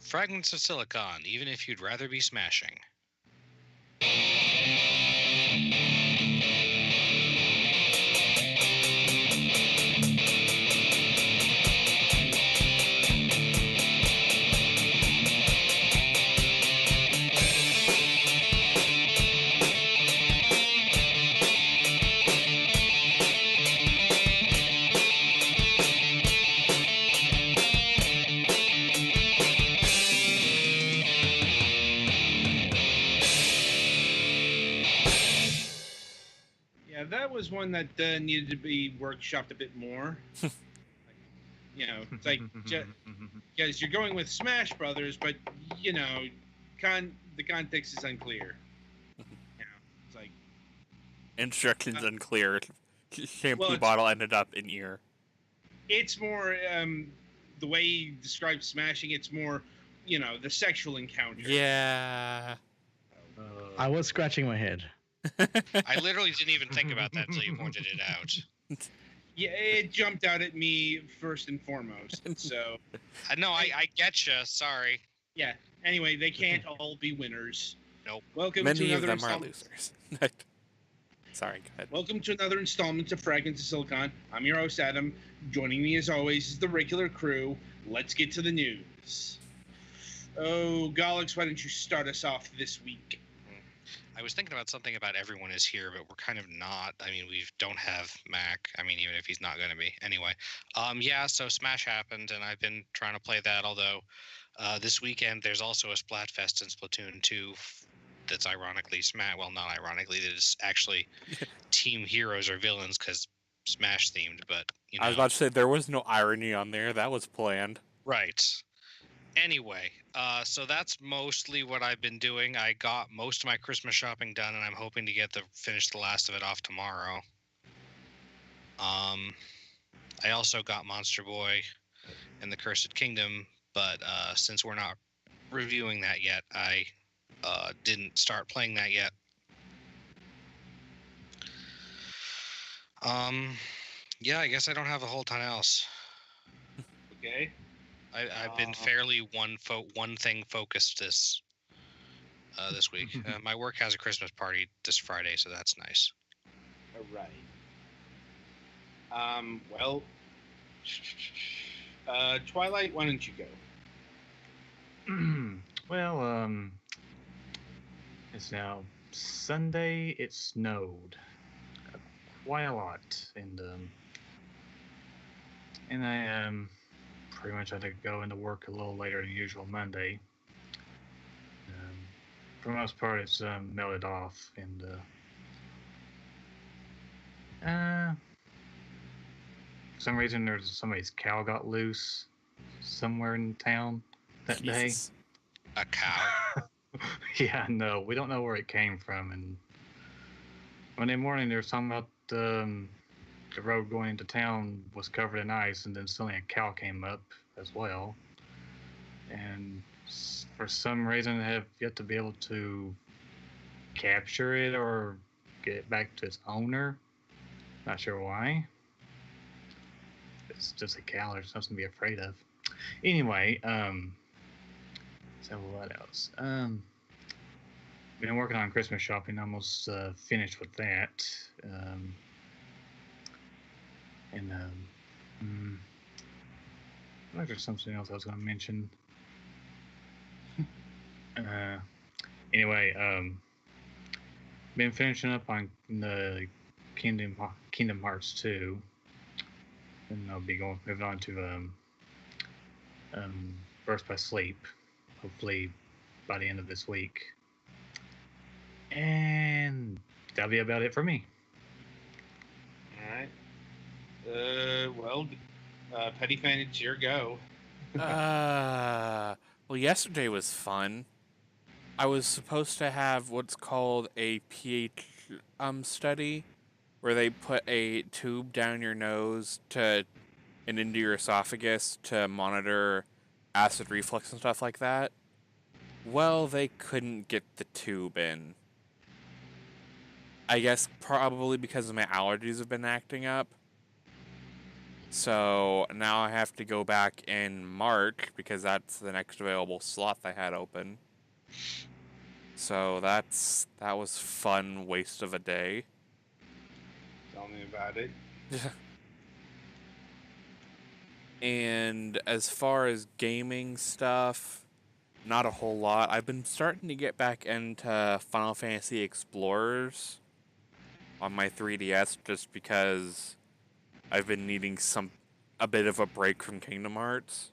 Fragments of Silicon, even if you'd rather be smashing. Yeah, that was one that needed to be workshopped a bit more. It's like, yes, you're going with Smash Brothers, but the context is unclear. It's like instructions unclear. Shampoo well, bottle ended up in ear. it's more the way he describes smashing. It's more, the sexual encounter. Yeah. I was scratching my head. I literally didn't even think about that until you pointed it out. Yeah, it jumped out at me first and foremost. So, no, I get you. Sorry. Yeah. Anyway, they can't all be winners. Nope. Welcome Many to of another them are installment. losers. Sorry, go ahead. Welcome to another installment of Fragments of Silicon. I'm your host, Adam. Joining me, as always, is the regular crew. Let's get to the news. Oh, Gollix, why don't you start us off this week? I was thinking about something about everyone is here, but we're kind of not. I mean, we don't have Mac. I mean, even if he's not going to be. Anyway, yeah, so Smash happened, and I've been trying to play that, although this weekend there's also a Splatfest in Splatoon 2 that's ironically Smash. Well, not ironically, that is actually Team Heroes or Villains because Smash themed, but, I was about to say, there was no irony on there. That was planned. Right. Anyway, so that's mostly what I've been doing. I got most of my Christmas shopping done, and I'm hoping to finish the last of it off tomorrow. I also got Monster Boy and the Cursed Kingdom, but since we're not reviewing that yet, I didn't start playing that yet. Yeah, I guess I don't have a whole ton else. Okay. I've been fairly one thing focused this week. My work has a Christmas party this Friday, so that's nice. All right. Well, Twilight, why don't you go? Well, it's now Sunday. It snowed quite a lot, and I pretty much had to go into work a little later than usual Monday. For the most part, it's melted off, and for some reason, somebody's cow got loose somewhere in town that Jesus. A cow? Yeah, no, we don't know where it came from. And Monday morning, they were talking about the road going into town was covered in ice, and then suddenly a cow came up as well. And for some reason, I have yet to be able to capture it or get it back to its owner. Not sure why. It's just a cow. There's nothing to be afraid of. Anyway, so what else? Been working on Christmas shopping. Almost finished with that. I think there's something else I was going to mention. Anyway, been finishing up on the Kingdom Hearts 2, and I'll be moving on to Birth by Sleep, hopefully by the end of this week. And that'll be about it for me. All right. Petty Fan, it's your go. Well, yesterday was fun. I was supposed to have what's called a pH study, where they put a tube down your nose and into your esophagus to monitor acid reflux and stuff like that. Well, they couldn't get the tube in. I guess probably because my allergies have been acting up. So now I have to go back in March because that's the next available slot they had open. So that was fun waste of a day. Tell me about it. And as far as gaming stuff, not a whole lot. I've been starting to get back into Final Fantasy Explorers on my 3DS just because I've been needing a bit of a break from Kingdom Hearts.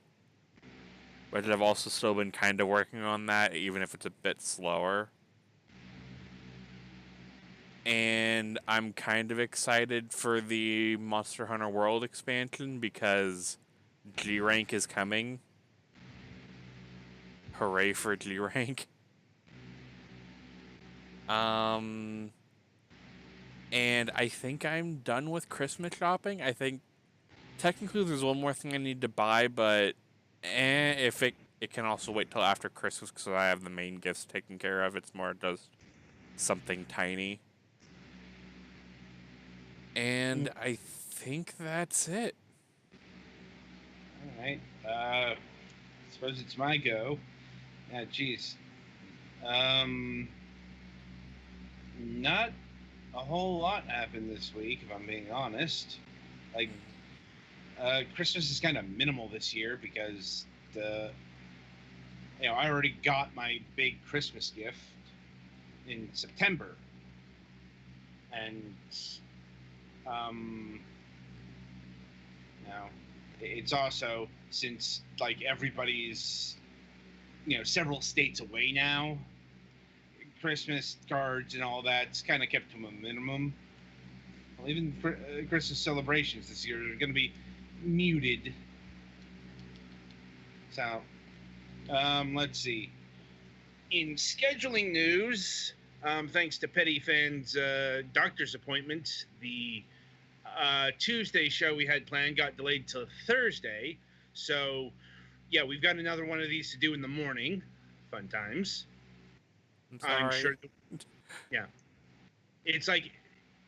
But I've also still been kind of working on that, even if it's a bit slower. And I'm kind of excited for the Monster Hunter World expansion because G Rank is coming. Hooray for G Rank. And I think I'm done with Christmas shopping. I think technically there's one more thing I need to buy, but if it can also wait till after Christmas because I have the main gifts taken care of. It's more just something tiny. And I think that's it. All right. I suppose it's my go. Yeah, geez. Not a whole lot happened this week, if I'm being honest. Like, Christmas is kind of minimal this year because I already got my big Christmas gift in September, and it's also since like everybody's several states away now. Christmas cards and all that's kind of kept to a minimum. Well, even Christmas celebrations this year are going to be muted. So, let's see. In scheduling news, thanks to Petty Fan's doctor's appointment, the Tuesday show we had planned got delayed till Thursday. So, yeah, we've got another one of these to do in the morning. Fun times. I'm sorry. I'm sure. Yeah. It's like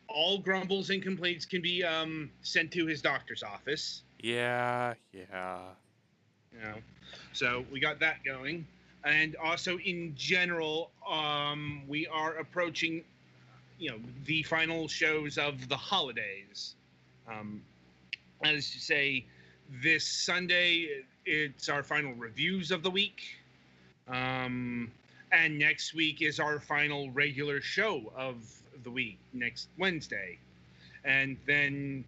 all grumbles and complaints can be sent to his doctor's office. Yeah. So we got that going. And also in general, we are approaching, the final shows of the holidays. As you say, this Sunday, it's our final reviews of the week. And next week is our final regular show of the week, next Wednesday. And then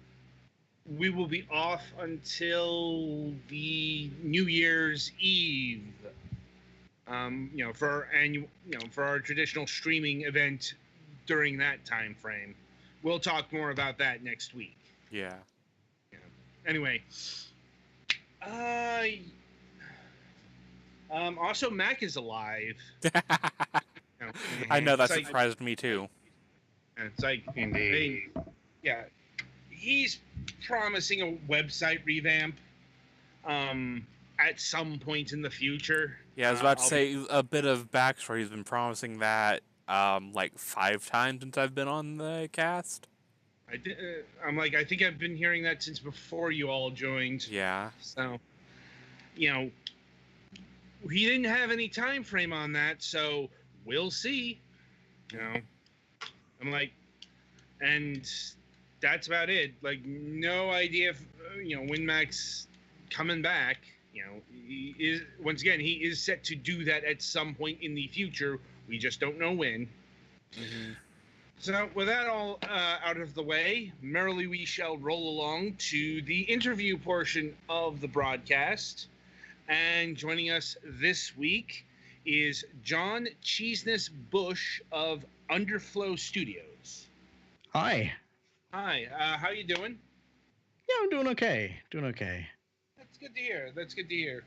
we will be off until the New Year's Eve. For our annual, for our traditional streaming event during that time frame. We'll talk more about that next week. Yeah. Anyway, also Mac is alive. I know that surprised me too. It's like, Indeed. yeah, he's promising a website revamp at some point in the future. Yeah, I was about to say a bit of backstory. He's been promising that like 5 times since I've been on the cast. I'm like, I think I've been hearing that since before you all joined. Yeah. So, he didn't have any time frame on that, so we'll see. I'm like, and that's about it. Like, no idea if, when Mac's coming back. He is, once again, he is set to do that at some point in the future. We just don't know when. Mm-hmm. So with that all out of the way, merrily we shall roll along to the interview portion of the broadcast. And joining us this week is John Cheeseness Bush of Underflow Studios. Hi. Hi. How you doing? Yeah, I'm doing okay. That's good to hear.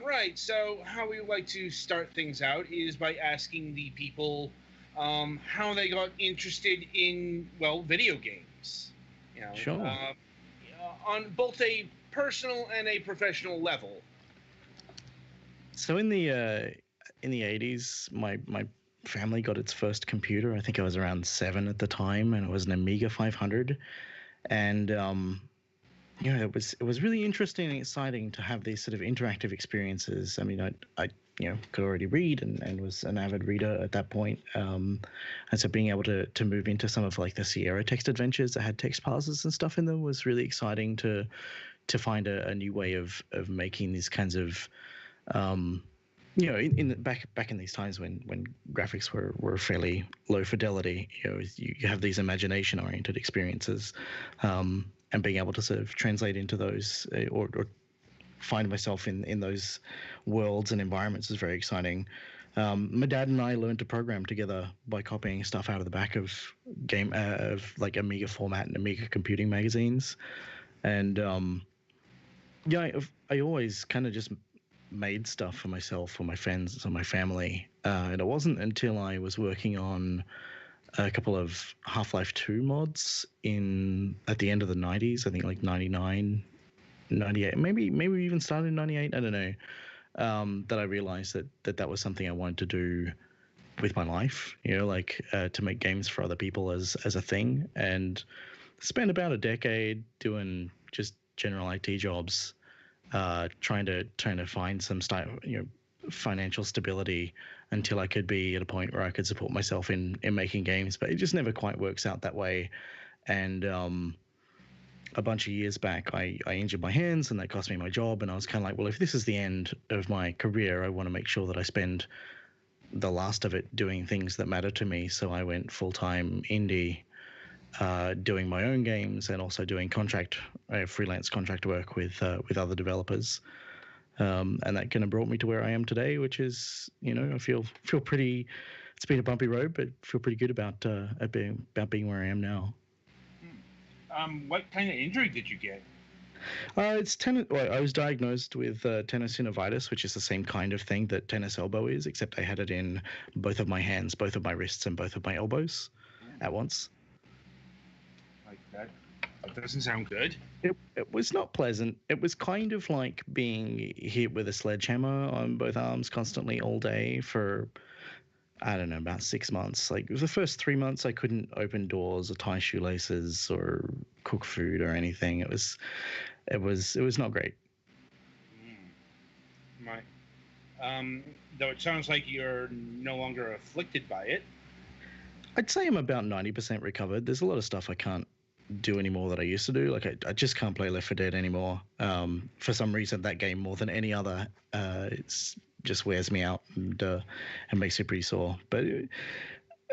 Right. So how we like to start things out is by asking the people how they got interested in, video games. Sure. On both a personal and a professional level. So in the 80s, my family got its first computer. I think I was around 7 at the time, and it was an Amiga 500. And it was really interesting and exciting to have these sort of interactive experiences. I mean, I could already read and was an avid reader at that point, and so being able to move into some of like the Sierra text adventures that had text parsers and stuff in them was really exciting to find a new way of making these kinds of back in these times when graphics were fairly low fidelity, you have these imagination oriented experiences, and being able to sort of translate into those or find myself in those worlds and environments is very exciting. My dad and I learned to program together by copying stuff out of the back of like Amiga format and Amiga computing magazines, and I always kind of just made stuff for myself, for my friends, and my family. And it wasn't until I was working on a couple of Half-Life 2 mods at the end of the 90s, I think like 99, 98, maybe we even started in 98, I don't know, that I realized that was something I wanted to do with my life, like to make games for other people as a thing, and spent about a decade doing just general IT jobs, trying to find some style, financial stability until I could be at a point where I could support myself in making games. But it just never quite works out that way. And a bunch of years back, I injured my hands, and that cost me my job. And I was kind of like, well, if this is the end of my career, I want to make sure that I spend the last of it doing things that matter to me. So I went full-time indie, doing my own games and also doing freelance contract work with other developers, and that kind of brought me to where I am today, which is, I feel pretty. It's been a bumpy road, but feel pretty good about being where I am now. What kind of injury did you get? It's tennis. Well, I was diagnosed with tenosynovitis, which is the same kind of thing that tennis elbow is, except I had it in both of my hands, both of my wrists, and both of my elbows at once. Like that doesn't sound good. It was not pleasant. It was kind of like being hit with a sledgehammer on both arms constantly all day for, I don't know, about 6 months. Like the first 3 months, I couldn't open doors or tie shoelaces or cook food or anything. It was not great. Right. Though it sounds like you're no longer afflicted by it. I'd say I'm about 90% recovered. There's a lot of stuff I can't do anymore that I used to do. Like I just can't play Left 4 Dead anymore. For some reason, that game more than any other, it's just wears me out and makes me pretty sore. But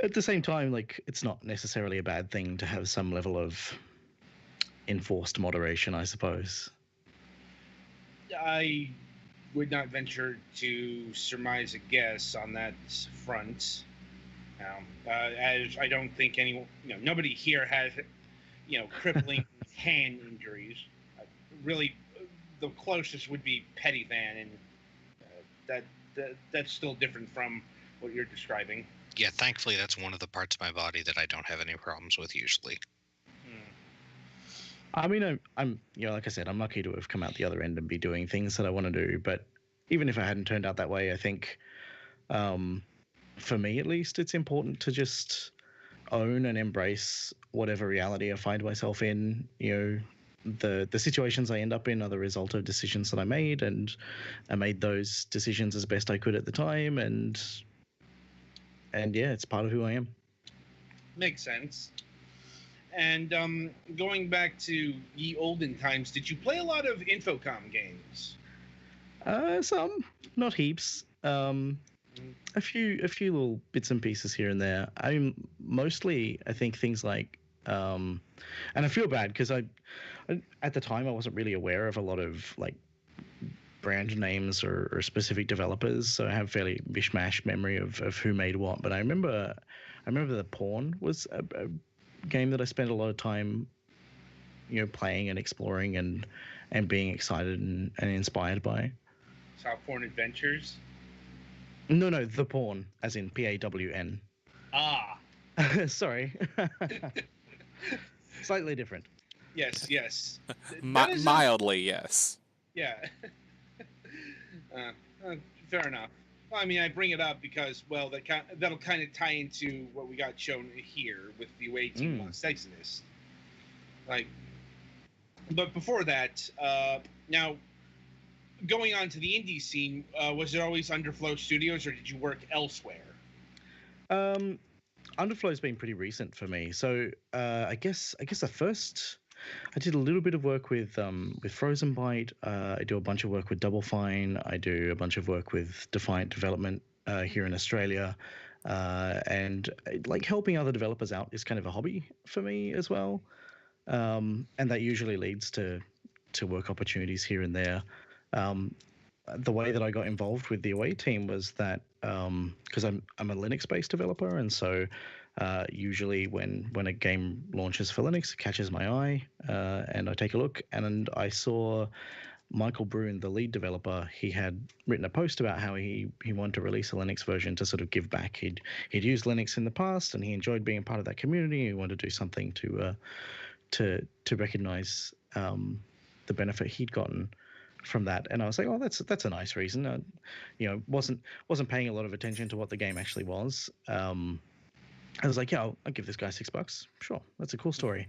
at the same time, like it's not necessarily a bad thing to have some level of enforced moderation, I suppose. I would not venture to surmise a guess on that front. As I don't think nobody here has, crippling hand injuries. Really, the closest would be petty van, and that's still different from what you're describing. Yeah, thankfully that's one of the parts of my body that I don't have any problems with usually. I mean, I'm like I said, I'm lucky to have come out the other end and be doing things that I want to do. But even if I hadn't turned out that way, I think, for me at least, it's important to just own and embrace whatever reality I find myself in. The situations I end up in are the result of decisions that I made, and I made those decisions as best I could at the time, and yeah, it's part of who I am. Makes sense. And going back to ye olden times, did you play a lot of Infocom games? Some, not heaps. A few little bits and pieces here and there. I think things like, and I feel bad because I at the time I wasn't really aware of a lot of like brand names or specific developers, so I have fairly mishmash memory of who made what. But I remember the Pawn was a game that I spent a lot of time, playing and exploring and being excited and inspired by. South Porn Adventures? No, The Pawn, as in Pawn. Ah. Sorry. Slightly different. Yes. Mildly, yes. Yeah. Fair enough. Well, I mean, I bring it up because, well, that'll kind of tie into what we got shown here with the 18 months Cheeseness. Like, But before that, now going on to the indie scene, was it always Underflow Studios, or did you work elsewhere? Underflow's been pretty recent for me. So I guess the first I did a little bit of work with Frozen Byte. I do a bunch of work with Double Fine. I do a bunch of work with Defiant Development here in Australia, and like helping other developers out is kind of a hobby for me as well, and that usually leads to work opportunities here and there. Um, the way that I got involved with the away team was that because I'm a Linux based developer, and so usually when a game launches for Linux, it catches my eye, and I take a look, and I saw Michael Bruin, the lead developer. He had written a post about how he wanted to release a Linux version to sort of give back. He'd used Linux in the past, and he enjoyed being part of that community. He wanted to do something to recognize the benefit he'd gotten from that. And I was like, oh, that's a nice reason. Wasn't paying a lot of attention to what the game actually was. I was like, yeah, I'll give this guy $6. Sure, that's a cool story.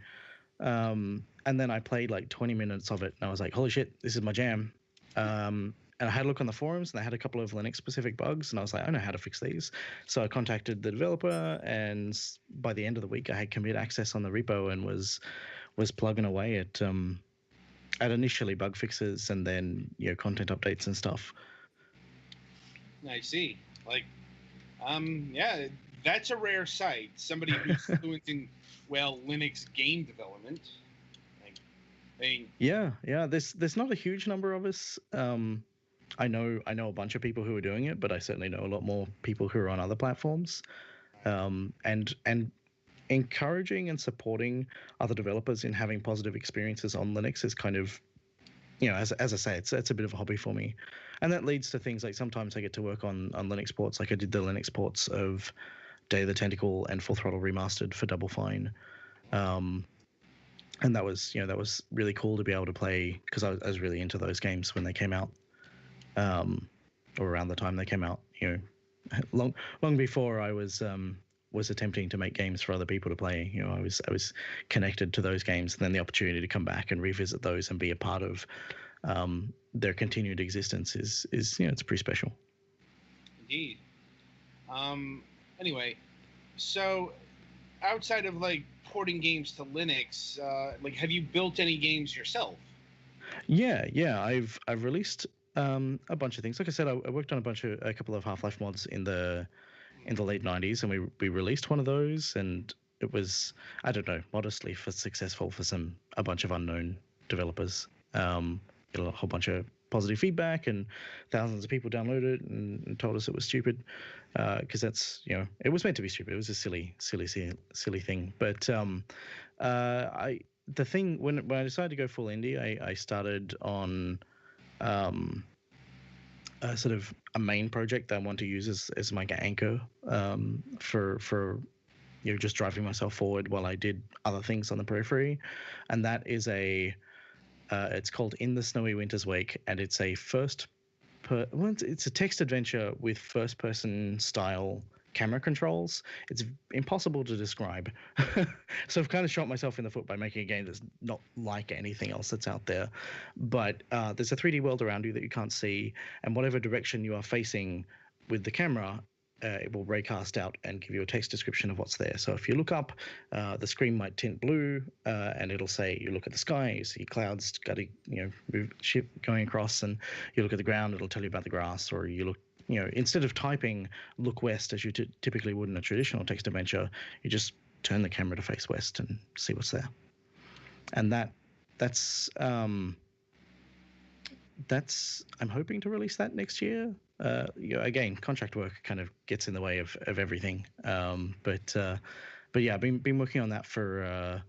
And then I played like 20 minutes of it, and I was like, holy shit, this is my jam. And I had a look on the forums, and they had a couple of Linux-specific bugs, and I was like, I know how to fix these. So I contacted the developer, and by the end of the week, I had commit access on the repo and was plugging away at initially bug fixes and then content updates and stuff. I see. Like, yeah, that's a rare sight. Somebody who's fluent in Linux game development. Yeah. There's not a huge number of us. I know a bunch of people who are doing it, but I certainly know a lot more people who are on other platforms. And encouraging and supporting other developers in having positive experiences on Linux is kind of, as I say, it's a bit of a hobby for me. And that leads to things like sometimes I get to work on Linux ports. Like I did the Linux ports of Day of the Tentacle and Full Throttle Remastered for Double Fine. And that was really cool to be able to play, because I was really into those games when they came out, or around the time they came out. Long before I was attempting to make games for other people to play. I was connected to those games, and then the opportunity to come back and revisit those and be a part of their continued existence is it's pretty special. Indeed. Anyway, so outside of like porting games to Linux, like have you built any games yourself? Yeah. I've released a bunch of things. Like I said, I worked on a couple of Half-Life mods in the late 90s, and we released one of those, and it was, I don't know, modestly successful for a bunch of unknown developers. Get a whole bunch of positive feedback, and thousands of people downloaded it and told us it was stupid, because that's, it was meant to be stupid. It was a silly thing. But the thing, when I decided to go full indie, I started on sort of a main project that I want to use as my anchor for just driving myself forward while I did other things on the periphery, and that is it's called In the Snowy Winter's Wake, and it's a it's a text adventure with first-person style camera controls. It's impossible to describe. So I've kind of shot myself in the foot by making a game that's not like anything else that's out there. But there's a 3D world around you that you can't see, and whatever direction you are facing with the camera, it will raycast out and give you a text description of what's there. So if you look up, the screen might tint blue, and it'll say, you look at the sky, you see clouds ship going across, and you look at the ground, it'll tell you about the grass. Or you look, instead of typing look west as you typically would in a traditional text adventure, you just turn the camera to face west and see what's there. And that's I'm hoping to release that next year. Again, contract work kind of gets in the way of everything. But yeah, I've been working on that for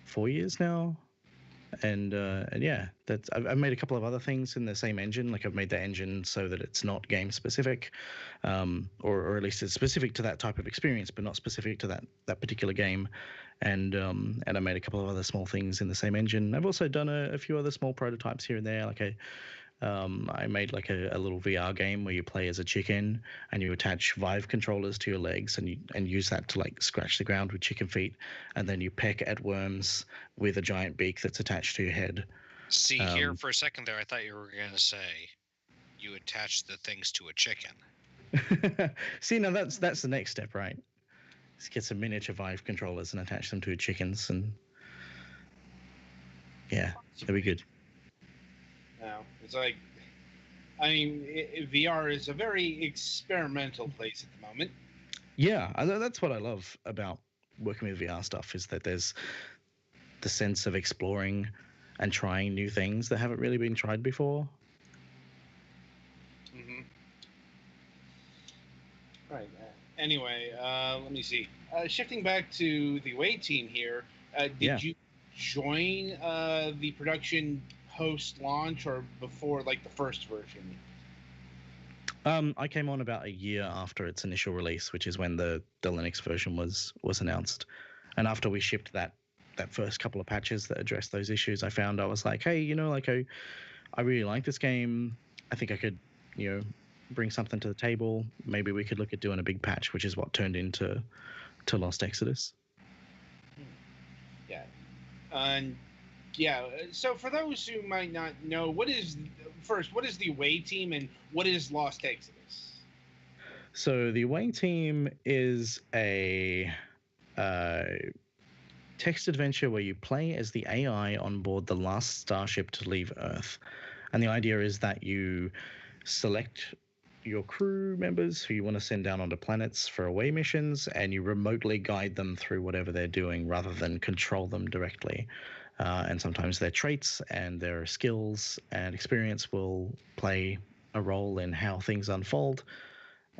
4 years now. And yeah, I've made a couple of other things in the same engine. Like I've made the engine so that it's not game specific, or at least it's specific to that type of experience, but not specific to that particular game. And I made a couple of other small things in the same engine. I've also done a few other small prototypes here and there. Like I made like a little VR game where you play as a chicken and you attach Vive controllers to your legs and use that to like scratch the ground with chicken feet, and then you peck at worms with a giant beak that's attached to your head. See, here for a second there, I thought you were going to say you attach the things to a chicken. See, now that's the next step, right? Let's get some miniature Vive controllers and attach them to chickens, and yeah, that'd be good. No, it's like, I mean, VR is a very experimental place at the moment. Yeah, that's what I love about working with VR stuff, is that there's the sense of exploring and trying new things that haven't really been tried before. Mm-hmm. Right. Anyway, let me see. Shifting back to the away team here, did you join the production post-launch or before, like, the first version? I came on about a year after its initial release, which is when the Linux version was announced. And after we shipped that first couple of patches that addressed those issues, I was like, hey, you know, like I really like this game. I think I could, you know, bring something to the table. Maybe we could look at doing a big patch, which is what turned into Lost Exodus. Yeah. And yeah, so for those who might not know, what is the away team and what is Lost Exodus? So the away team is a text adventure where you play as the AI on board the last starship to leave Earth. And the idea is that you select your crew members who you want to send down onto planets for away missions, and you remotely guide them through whatever they're doing rather than control them directly. And sometimes their traits and their skills and experience will play a role in how things unfold.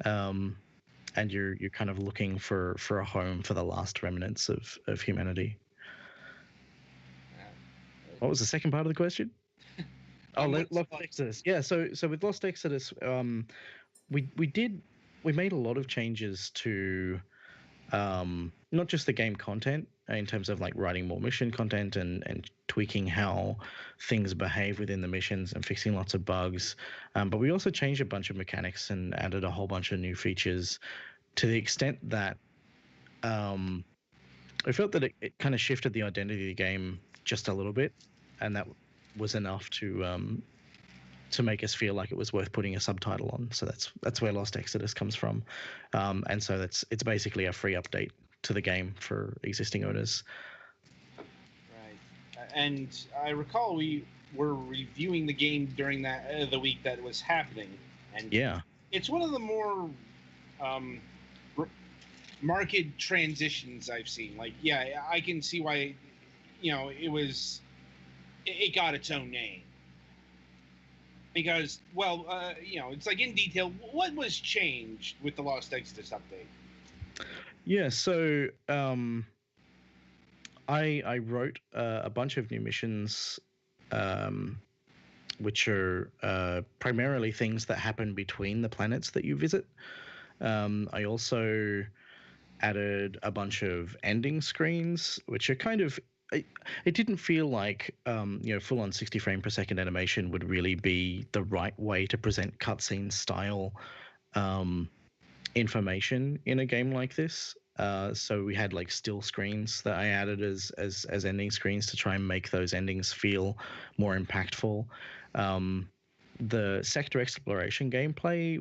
And you're kind of looking for a home for the last remnants of humanity. What was the second part of the question? Lost Exodus. Yeah, so with Lost Exodus, we made a lot of changes to not just the game content in terms of like writing more mission content and tweaking how things behave within the missions and fixing lots of bugs, but we also changed a bunch of mechanics and added a whole bunch of new features to the extent that I felt that it kind of shifted the identity of the game just a little bit, and that was enough to make us feel like it was worth putting a subtitle on. So that's where Lost Exodus comes from, and so it's basically a free update to the game for existing owners. Right, and I recall we were reviewing the game during that the week that was happening, and yeah, it's one of the more marked transitions I've seen. Like, yeah, I can see why, you know, it got its own name. Because, well, you know, it's like in detail, what was changed with the Lost Exodus update? Yeah, so I wrote a bunch of new missions, which are primarily things that happen between the planets that you visit. I also added a bunch of ending screens, which are kind of... It didn't feel like you know, full-on 60 frame per second animation would really be the right way to present cutscene style information in a game like this. So we had like still screens that I added as ending screens to try and make those endings feel more impactful. The sector exploration gameplay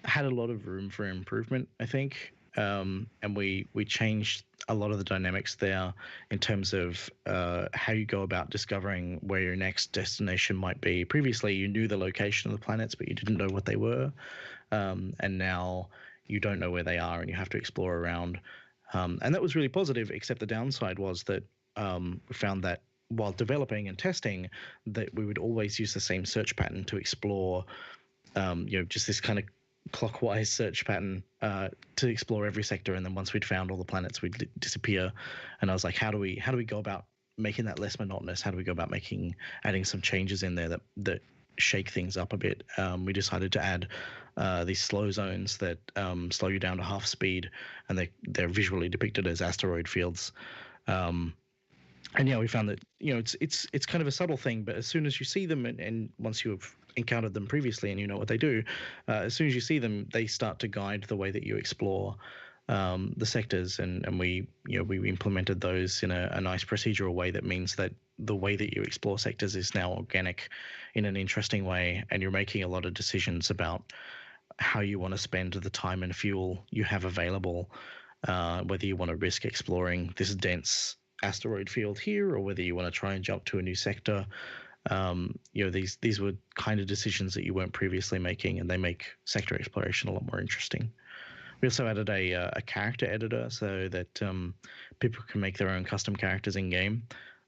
had a lot of room for improvement, I think. And we changed a lot of the dynamics there in terms of how you go about discovering where your next destination might be. Previously, you knew the location of the planets, but you didn't know what they were. And now you don't know where they are, and you have to explore around. And that was really positive, except the downside was that we found that while developing and testing, that we would always use the same search pattern to explore, you know, just this kind of clockwise search pattern to explore every sector, and then once we'd found all the planets, we'd disappear. And I was like, how do we go about making that less monotonous? How do we go about adding some changes in there that shake things up a bit? We decided to add these slow zones that slow you down to half speed, and they're visually depicted as asteroid fields. And yeah, we found that it's kind of a subtle thing, but as soon as you see them, and once you have encountered them previously and you know what they do, as soon as you see them, they start to guide the way that you explore the sectors, and we implemented those in a nice procedural way that means that the way that you explore sectors is now organic in an interesting way, and you're making a lot of decisions about how you want to spend the time and fuel you have available, whether you want to risk exploring this dense asteroid field here or whether you want to try and jump to a new sector. These were kind of decisions that you weren't previously making, and they make sector exploration a lot more interesting. We also added a character editor so that people can make their own custom characters in game.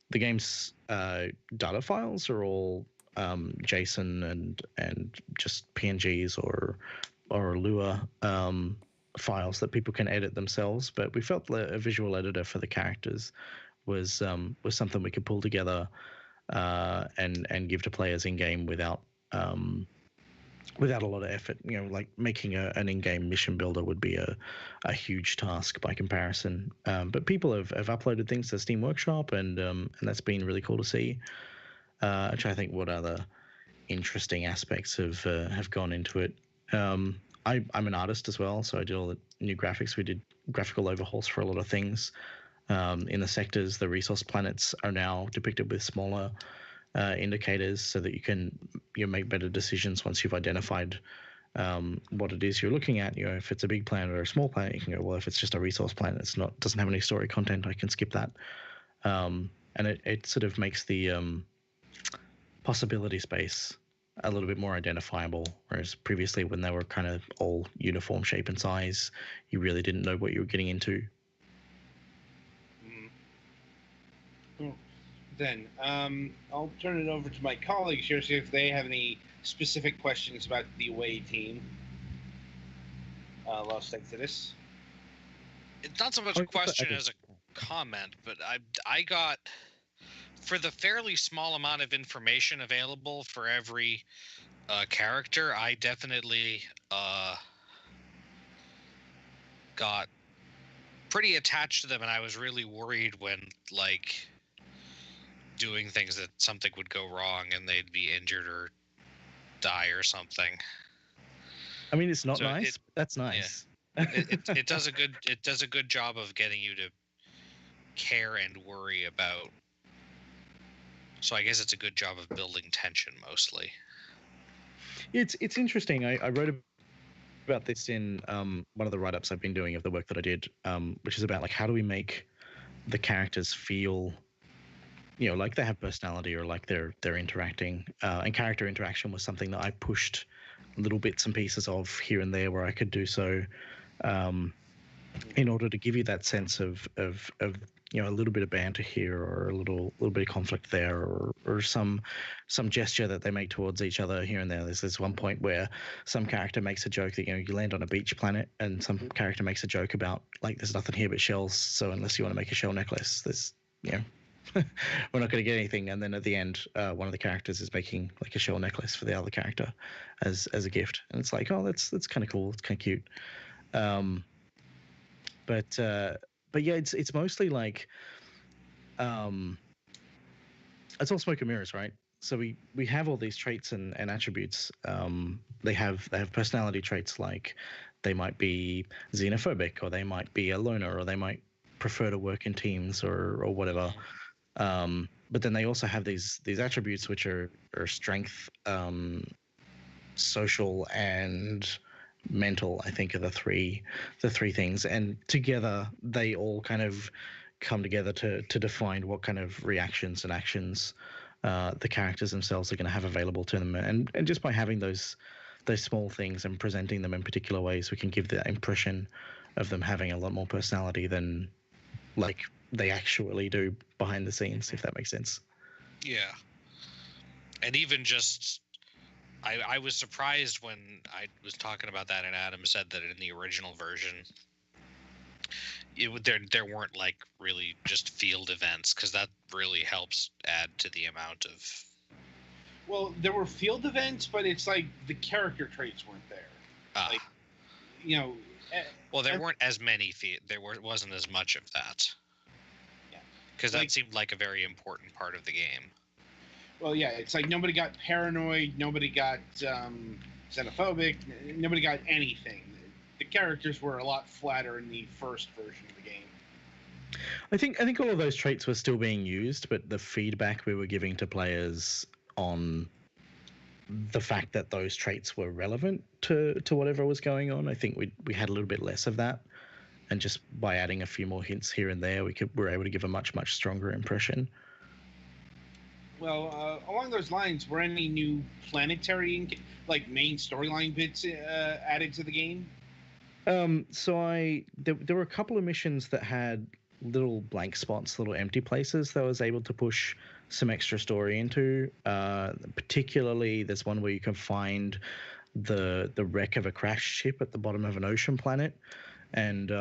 The game's data files are all JSON and just PNGs or Lua files that people can edit themselves. But we felt that a visual editor for the characters was something we could pull together and give to players in game without a lot of effort. Like making an in-game mission builder would be a huge task by comparison. But people have uploaded things to Steam Workshop, and that's been really cool to see. I'm trying to think what other interesting aspects have gone into it. I'm an artist as well, so I did all the new graphics. We did graphical overhauls for a lot of things. In the sectors, the resource planets are now depicted with smaller indicators so that you can make better decisions once you've identified what it is you're looking at. If it's a big planet or a small planet, you can go, well, if it's just a resource planet, doesn't have any story content, I can skip that. And it sort of makes the possibility space a little bit more identifiable, whereas previously when they were kind of all uniform shape and size, you really didn't know what you were getting into. Then I'll turn it over to my colleagues here, see if they have any specific questions about the away team. Lost Exodus. It's not so much a question as a comment, but I got, for the fairly small amount of information available for every character, I definitely got pretty attached to them, and I was really worried when, like, doing things that something would go wrong and they'd be injured or die or something. I mean, it's not nice. That's nice. Yeah. It does a good job of getting you to care and worry about. So I guess it's a good job of building tension mostly. It's interesting. I wrote about this in one of the write-ups I've been doing of the work that I did, which is about like how do we make the characters feel like they have personality or like they're interacting. And character interaction was something that I pushed little bits and pieces of here and there where I could do so, in order to give you that sense of a little bit of banter here or a little bit of conflict there, or some gesture that they make towards each other here and there. There's this one point where some character makes a joke that you land on a beach planet, and some character makes a joke about like there's nothing here but shells, so unless you want to make a shell necklace, there's we're not going to get anything. And then at the end, one of the characters is making like a shell necklace for the other character as a gift, and it's like, oh, that's kind of cool. It's kind of cute. But yeah, it's mostly like it's all smoke and mirrors, right? So we have all these traits and attributes. They have personality traits, like they might be xenophobic, or they might be a loner, or they might prefer to work in teams, or whatever. But then they also have these attributes which are strength, social, and mental, I think, are the three things, and together they all kind of come together to define what kind of reactions and actions the characters themselves are going to have available to them. And just by having those small things and presenting them in particular ways, we can give the impression of them having a lot more personality than like they actually do behind the scenes, if that makes sense. Yeah. And even just, I was surprised when I was talking about that and Adam said that in the original version, there weren't like really just field events, because that really helps add to the amount of... Well, there were field events, but it's like the character traits weren't there. Like, well, there weren't as many there wasn't as much of that. Yeah. Because that seemed like a very important part of the game. Well, yeah, it's like nobody got paranoid, nobody got xenophobic, nobody got anything. The characters were a lot flatter in the first version of the game. I think all of those traits were still being used, but the feedback we were giving to players on the fact that those traits were relevant to whatever was going on, I think we had a little bit less of that, and just by adding a few more hints here and there, we're able to give a much stronger impression. Well, along those lines, were any new planetary, like main storyline bits added to the game? So there were a couple of missions that had little blank spots, little empty places that I was able to push some extra story into. Particularly, there's one where you can find the wreck of a crashed ship at the bottom of an ocean planet, and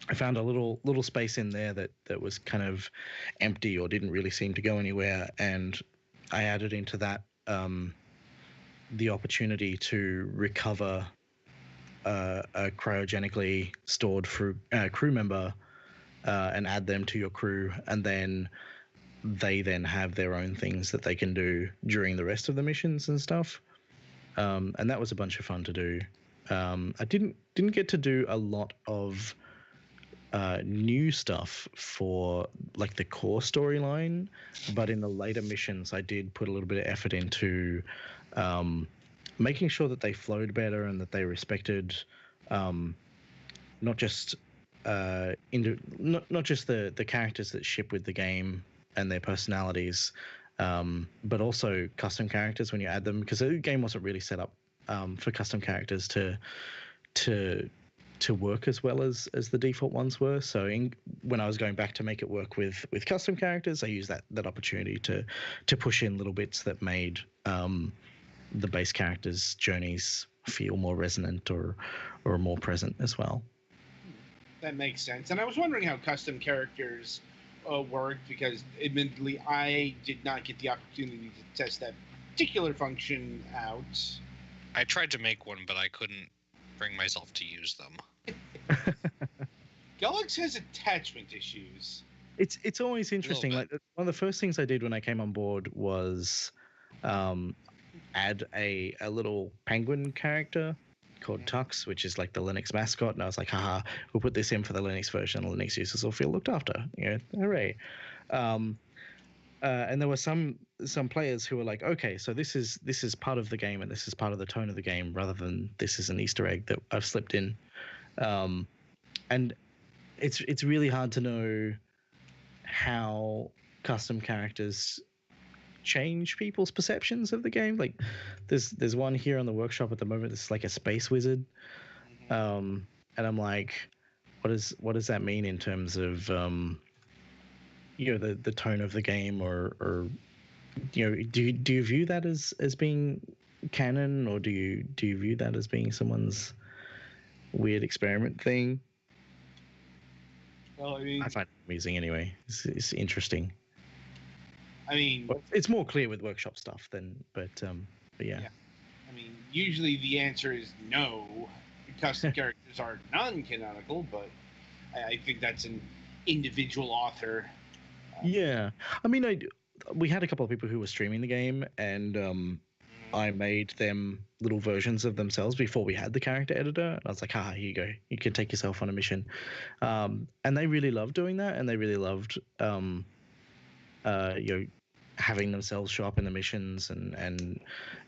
I found a little space in there that was kind of empty or didn't really seem to go anywhere, and I added into that the opportunity to recover a cryogenically stored crew member and add them to your crew, and then they then have their own things that they can do during the rest of the missions and stuff. And that was a bunch of fun to do. I didn't get to do a lot of new stuff for like the core storyline, but in the later missions I did put a little bit of effort into making sure that they flowed better and that they respected not just not just the characters that ship with the game and their personalities, but also custom characters when you add them, because the game wasn't really set up for custom characters to work as well as the default ones were. So when I was going back to make it work with custom characters, I used that opportunity to push in little bits that made the base characters' journeys feel more resonant or more present as well. That makes sense. And I was wondering how custom characters worked, because admittedly I did not get the opportunity to test that particular function out. I tried to make one, but I couldn't bring myself to use them. Gulix has attachment issues. It's always interesting. Like one of the first things I did when I came on board was add a little penguin character called Tux, which is like the Linux mascot, and I was like, haha, we'll put this in for the Linux version. Linux users will feel looked after. Hooray. And there were some players who were like, okay, so this is part of the game and this is part of the tone of the game, rather than this is an Easter egg that I've slipped in. And it's really hard to know how custom characters change people's perceptions of the game. Like there's one here on the workshop at the moment that's like a space wizard, and I'm like, what does that mean in terms of the tone of the game, or do you view that as being canon, or do you view that as being someone's weird experiment thing? Well, I mean, I find it amusing anyway. It's interesting. I mean, well, it's more clear with workshop stuff but yeah. I mean, usually the answer is no. Custom characters are non-canonical, but I think that's an individual author. Yeah, I mean, we had a couple of people who were streaming the game, and I made them little versions of themselves before we had the character editor. And I was like, here you go. You can take yourself on a mission. And they really loved doing that, and they really loved having themselves show up in the missions, and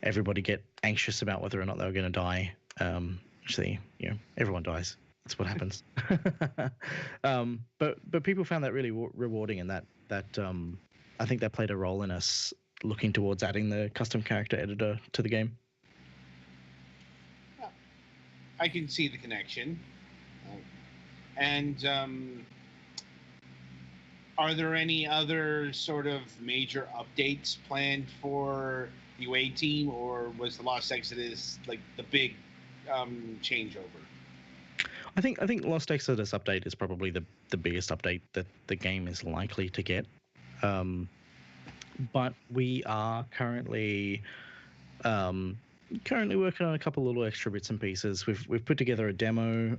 everybody get anxious about whether or not they were going to die. Actually, everyone dies. That's what happens. But people found that really rewarding, and that I think that played a role in us looking towards adding the custom character editor to the game. I can see the connection. And are there any other sort of major updates planned for the UA team, or was the Lost Exodus like the big changeover? I think Lost Exodus update is probably the biggest update that the game is likely to get. But we are currently working on a couple little extra bits and pieces. We've put together a demo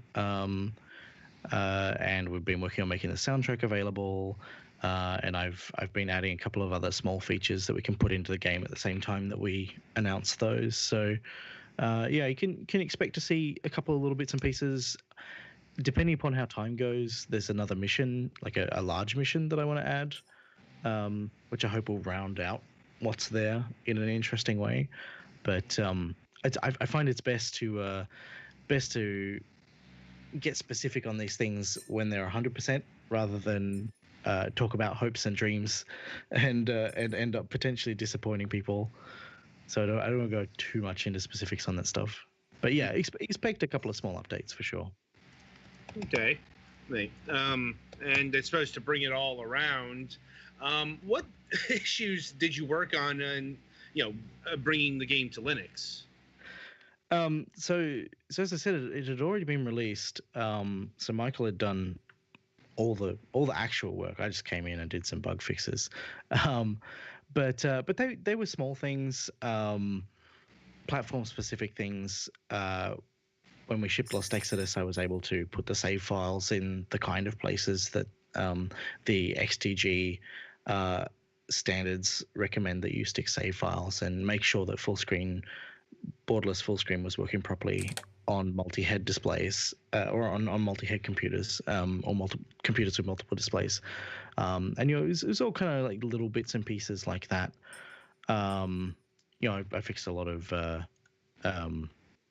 and we've been working on making the soundtrack available. And I've been adding a couple of other small features that we can put into the game at the same time that we announce those. So yeah, you can expect to see a couple of little bits and pieces. Depending upon how time goes, there's another mission, like a large mission that I want to add, which I hope will round out what's there in an interesting way. But I find it's best to get specific on these things when they're 100%, rather than talk about hopes and dreams and end up potentially disappointing people. So I don't want to go too much into specifics on that stuff. But yeah, expect a couple of small updates for sure. Okay. Right. And I suppose to bring it all around, what issues did you work on in, bringing the game to Linux? So as I said, it had already been released. So Michael had done all the actual work. I just came in and did some bug fixes. But they were small things, platform specific things. When we shipped Lost Exodus, I was able to put the save files in the kind of places that the XTG standards recommend that you stick save files, and make sure that borderless full screen was working properly on multi-head displays, or on multi-head computers, or computers with multiple displays. And it was all kind of like little bits and pieces like that. I fixed a lot of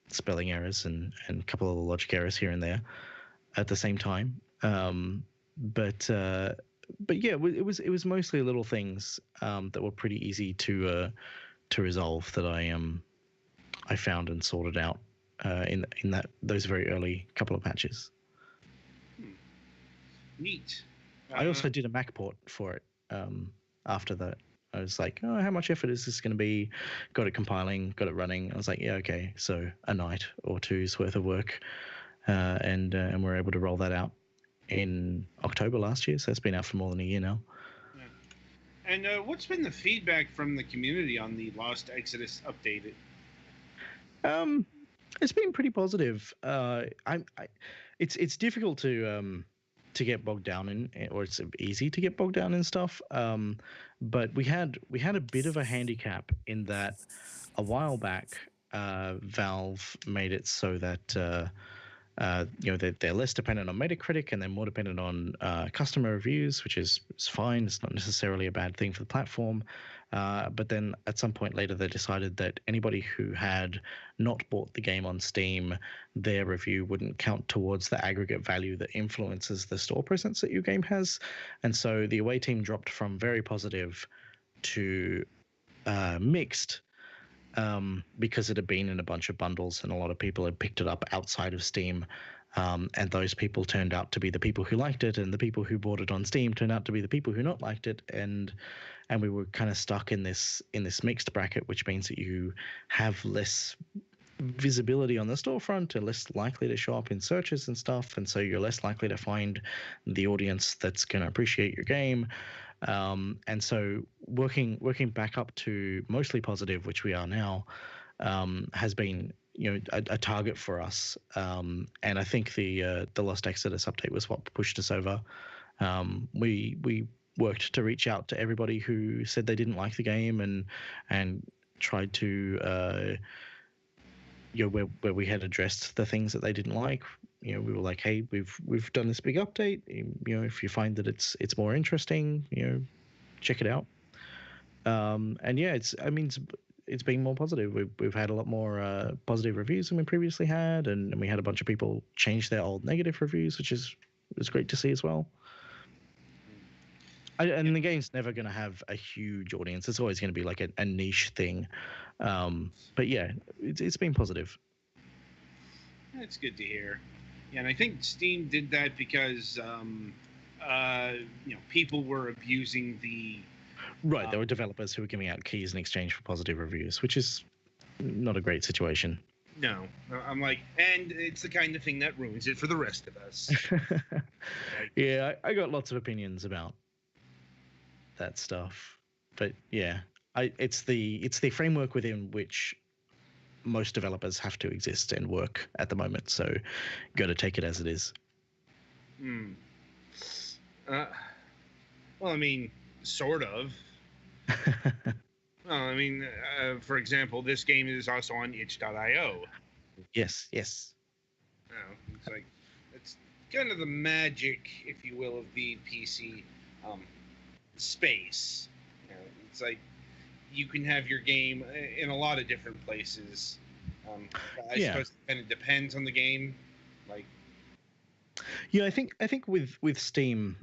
spelling errors and a couple of logic errors here and there at the same time. But yeah, it was mostly little things that were pretty easy to resolve that I found and sorted out in those very early couple of patches. Neat. I also did a Mac port for it after that. I was like, oh, how much effort is this going to be? Got it compiling, got it running. I was like, yeah, okay. So a night or two's worth of work. And we're able to roll that out in October last year. So it's been out for more than a year now. Yeah. And what's been the feedback from the community on the Lost Exodus updated? It's been pretty positive. It's difficult to get bogged down in, or it's easy to get bogged down in stuff. But we had a bit of a handicap in that a while back, Valve made it so that they're less dependent on Metacritic and they're more dependent on customer reviews, which is fine. It's not necessarily a bad thing for the platform. But then at some point later, they decided that anybody who had not bought the game on Steam, their review wouldn't count towards the aggregate value that influences the store presence that your game has. And so the away team dropped from very positive to mixed, because it had been in a bunch of bundles and a lot of people had picked it up outside of Steam. And those people turned out to be the people who liked it, and the people who bought it on Steam turned out to be the people who not liked it. And we were kind of stuck in this mixed bracket, which means that you have less visibility on the storefront and less likely to show up in searches and stuff. And so you're less likely to find the audience that's going to appreciate your game. And so working back up to mostly positive, which we are now, has been a target for us. And I think the Lost Exodus update was what pushed us over. We worked to reach out to everybody who said they didn't like the game, and tried to where we had addressed the things that they didn't like. We were like, hey, we've done this big update. If you find that it's more interesting, check it out. And yeah, it's been more positive. We've had a lot more positive reviews than we previously had, and we had a bunch of people change their old negative reviews, which is great to see as well. And the game's never going to have a huge audience. It's always going to be like a niche thing. But yeah, it's been positive. That's good to hear. Yeah, and I think Steam did that because people were abusing the. Right, there were developers who were giving out keys in exchange for positive reviews, which is not a great situation. No, I'm like, and it's the kind of thing that ruins it for the rest of us. Yeah, I got lots of opinions about that stuff, but yeah, it's the framework within which most developers have to exist and work at the moment. So, got to take it as it is. Hmm. Uh, well, I mean, sort of. Well, I mean, for example, this game is also on itch.io. Yes, yes. It's like it's kind of the magic, if you will, of the PC um, space. It's like you can have your game in a lot of different places. I Yeah. suppose it kind of depends on the game. Like, Yeah, I think with Steam,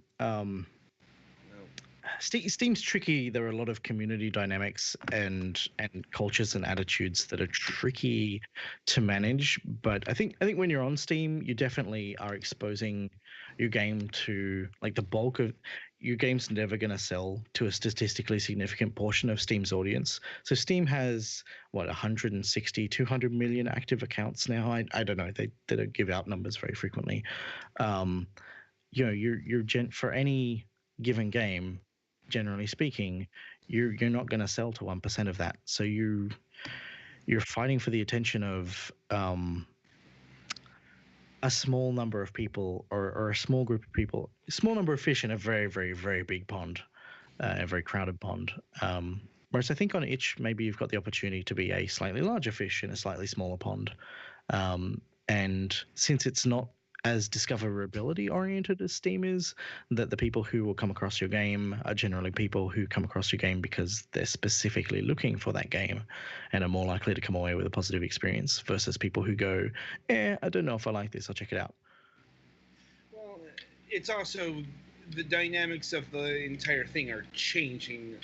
Steam's tricky. There are a lot of community dynamics and cultures and attitudes that are tricky to manage. But I think when you're on Steam, you definitely are exposing your game to, like, the bulk of your game's never going to sell to a statistically significant portion of Steam's audience. So Steam has what, 160, 200 million active accounts now. I don't know. They don't give out numbers very frequently. Um, for any given game, generally speaking, you're not going to sell to 1% of that. So you're fighting for the attention of a small number of people, or a small group of people, a small number of fish in a very, very, very big pond, a very crowded pond. Whereas I think on itch, maybe you've got the opportunity to be a slightly larger fish in a slightly smaller pond. And since it's not as discoverability oriented as Steam is, that the people who will come across your game are generally people who come across your game because they're specifically looking for that game and are more likely to come away with a positive experience versus people who go, I don't know if I like this, I'll check it out. well, it's also the dynamics of the entire thing are changing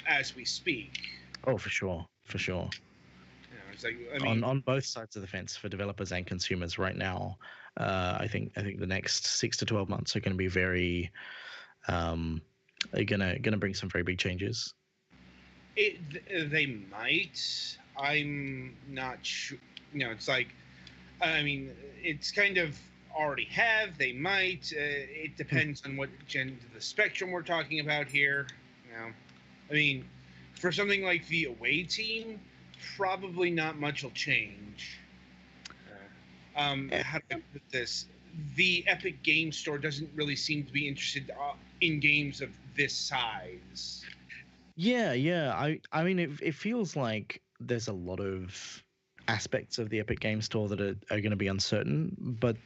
as we speak. Oh, for sure, for sure. It's like, I mean, On both sides of the fence, for developers and consumers right now, I think the next 6 to 12 months are going to be very, are gonna bring some very big changes. they might. I'm not sure. It's like, I mean, it's kind of already have. They might. It depends on what gen of the spectrum we're talking about here. I mean, for something like the away team, probably not much will change. How do I put this? The Epic Game Store doesn't really seem to be interested in games of this size. Yeah. I mean, it feels like there's a lot of aspects of the Epic Game Store that are going to be uncertain, but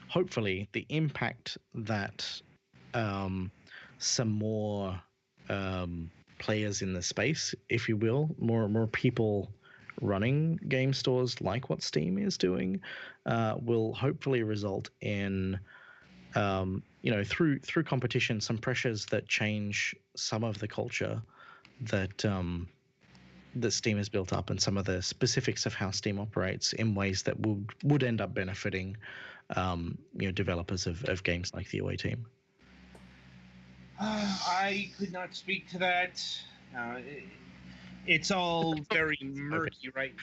hopefully the impact that some more players in the space, if you will, more people running game stores like what Steam is doing, will hopefully result in through competition, some pressures that change some of the culture that that Steam has built up, and some of the specifics of how Steam operates in ways that would end up benefiting developers of games like the away team. I could not speak to that. It's all very murky right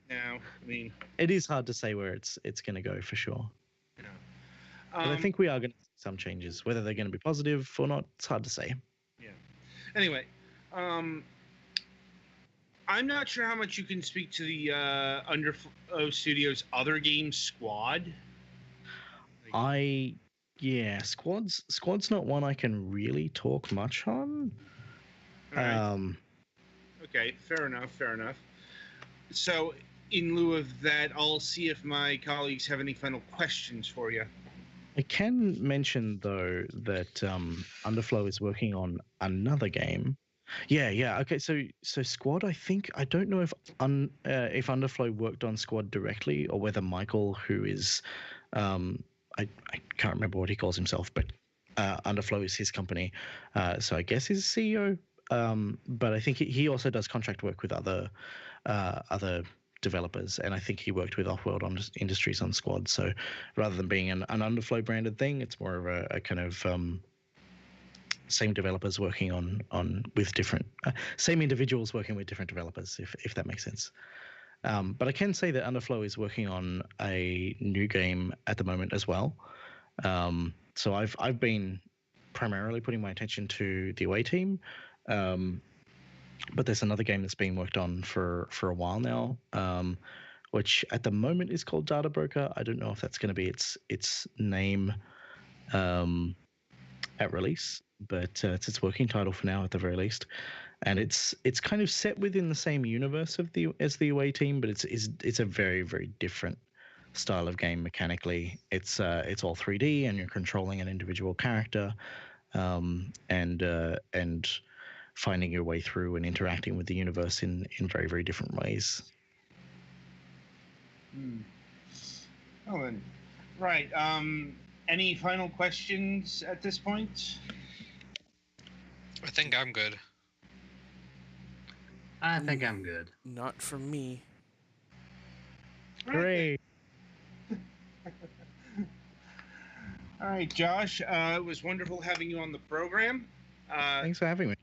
now. I mean, it is hard to say where it's going to go for sure. But I um, think we are going to see some changes. Whether they're going to be positive or not, it's hard to say. yeah. Anyway, I'm not sure how much you can speak to the Underflow Studios' other game, Squad. Squad's not one I can really talk much on. All right. Okay, fair enough. So, in lieu of that, I'll see if my colleagues have any final questions for you. I can mention, though, that Underflow is working on another game. Yeah. Okay, so Squad, I don't know if Underflow worked on Squad directly, or whether Michael, who is, I can't remember what he calls himself, but Underflow is his company, so I guess he's CEO. But I think he also does contract work with other developers, and I think he worked with Offworld on Industries on Squad. So rather than being an Underflow branded thing, it's more of a kind of same developers working on with different same individuals working with different developers, if that makes sense. But I can say that Underflow is working on a new game at the moment as well. So I've been primarily putting my attention to the away team. But there's another game that's being worked on for a while now, which at the moment is called Data Broker. I don't know if that's going to be its name at release, but it's its working title for now at the very least. And it's kind of set within the same universe as the Away Team, but it's a very, very different style of game mechanically. It's all 3D, and you're controlling an individual character, and finding your way through and interacting with the universe in very, very different ways. Oh, then, right. Any final questions at this point? I think I'm good. I think I'm good. Not for me. Hooray! All right, Josh. It was wonderful having you on the program. Thanks for having me.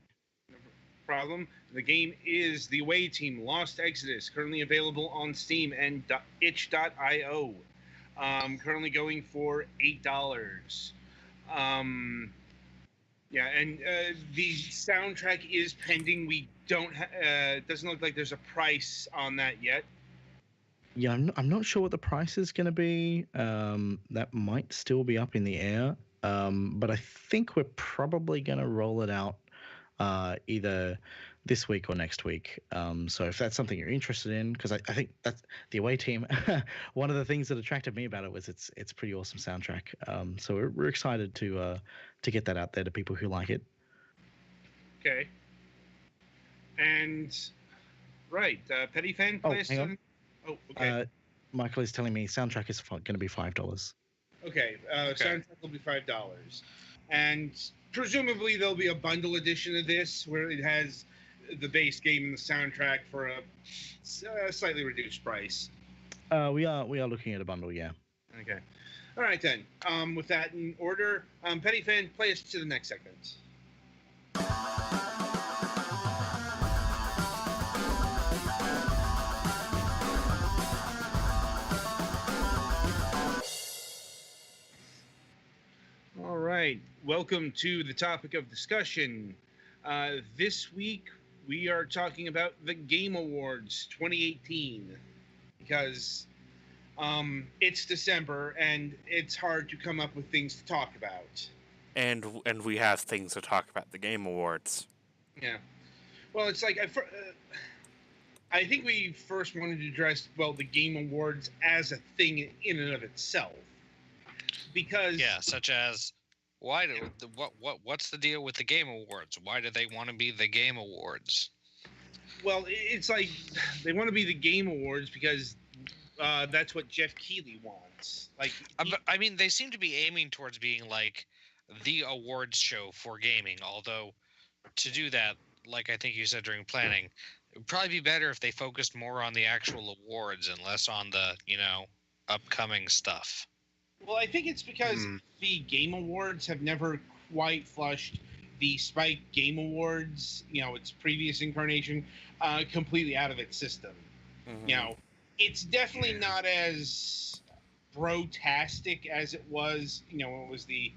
Problem. The game is The Away Team Lost Exodus, currently available on Steam and itch.io. Currently going for $8. Yeah, and the soundtrack is pending. We don't. It doesn't look like there's a price on that yet. Yeah, I'm not sure what the price is going to be. That might still be up in the air. But I think we're probably going to roll it out either this week or next week. So if that's something you're interested in, because I think that's the Away Team. One of the things that attracted me about it was its pretty awesome soundtrack. So we're excited to get that out there to people who like it. Okay. And right, Petty Fan Oh, plays. hang on. Oh, okay. Michael is telling me soundtrack is going to be $5. Okay. Okay. Soundtrack will be $5, and presumably there'll be a bundle edition of this where it has the base game and the soundtrack for a slightly reduced price. We are looking at a bundle, yeah. Okay. All right then. With that in order, Petty Fan, play us to the next segment. All right. Welcome to the topic of discussion. This week we are talking about the Game Awards 2018 because it's December and it's hard to come up with things to talk about. And we have things to talk about. The Game Awards. Yeah. Well, it's like I think we first wanted to address the Game Awards as a thing in and of itself, because such as what's the deal with the Game Awards? Why do they want to be the Game Awards? Well, it's like they want to be the Game Awards because that's what Jeff Keighley wants. Like, I mean, they seem to be aiming towards being like the awards show for gaming. Although, to do that, like I think you said during planning, it would probably be better if they focused more on the actual awards and less on the upcoming stuff. Well, I think it's because the Game Awards have never quite flushed the Spike Game Awards, its previous incarnation, completely out of its system. Mm-hmm. It's definitely not as brotastic as it was, when it was the